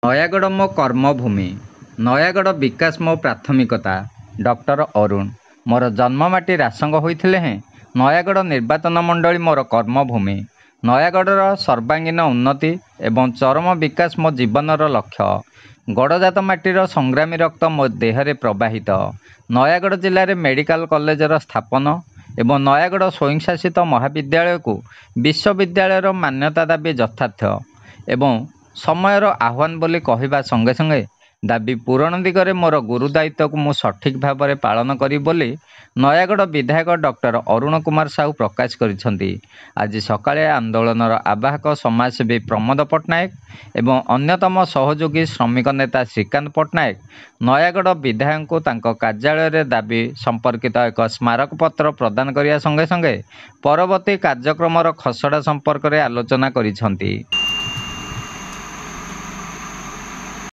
ନୟାଗଡ଼ ମୋ କର୍ମଭୂମି। ନୟାଗଡ଼ ବିକାଶ ମୋ ପ୍ରାଥମିକତା। ଡକ୍ଟର ଅରୁଣ। ମୋର ଜନ୍ମମାଟି ରାସଙ୍ଗ ହୋଇଥିଲେ ହେଁ ନୟାଗଡ଼ ନିର୍ବାଚନ ମଣ୍ଡଳୀ ମୋର କର୍ମଭୂମି। ନୟାଗଡ଼ର ସର୍ବାଙ୍ଗୀନ ଉନ୍ନତି ଏବଂ ଚରମ ବିକାଶ ମୋ ଜୀବନର ଲକ୍ଷ୍ୟ। ଗଡ଼ଜାତ ମାଟିର ସଂଗ୍ରାମୀ ରକ୍ତ ମୋ ଦେହରେ ପ୍ରବାହିତ। ନୟାଗଡ଼ ଜିଲ୍ଲାରେ ମେଡ଼ିକାଲ କଲେଜର ସ୍ଥାପନ ଏବଂ ନୟାଗଡ଼ ସ୍ୱୟଂଶାସିତ ମହାବିଦ୍ୟାଳୟକୁ ବିଶ୍ୱବିଦ୍ୟାଳୟର ମାନ୍ୟତା ଦାବି ଯଥାର୍ଥ ଏବଂ ସମୟର ଆହ୍ୱାନ ବୋଲି କହିବା ସଙ୍ଗେ ସଙ୍ଗେ ଦାବି ପୂରଣ ଦିଗରେ ମୋର ଗୁରୁ ଦାୟିତ୍ୱକୁ ମୁଁ ସଠିକ୍ ଭାବରେ ପାଳନ କରିବି ବୋଲି ନୟାଗଡ଼ ବିଧାୟକ ଡକ୍ଟର ଅରୁଣ କୁମାର ସାହୁ ପ୍ରକାଶ କରିଛନ୍ତି। ଆଜି ସକାଳେ ଆନ୍ଦୋଳନର ଆବାହକ ସମାଜସେବୀ ପ୍ରମୋଦ ପଟ୍ଟନାୟକ ଏବଂ ଅନ୍ୟତମ ସହଯୋଗୀ ଶ୍ରମିକ ନେତା ଶ୍ରୀକାନ୍ତ ପଟ୍ଟନାୟକ ନୟାଗଡ଼ ବିଧାୟକଙ୍କୁ ତାଙ୍କ କାର୍ଯ୍ୟାଳୟରେ ଦାବି ସମ୍ପର୍କିତ ଏକ ସ୍ମାରକପତ୍ର ପ୍ରଦାନ କରିବା ସଙ୍ଗେ ସଙ୍ଗେ ପରବର୍ତ୍ତୀ କାର୍ଯ୍ୟକ୍ରମର ଖସଡ଼ା ସମ୍ପର୍କରେ ଆଲୋଚନା କରିଛନ୍ତି।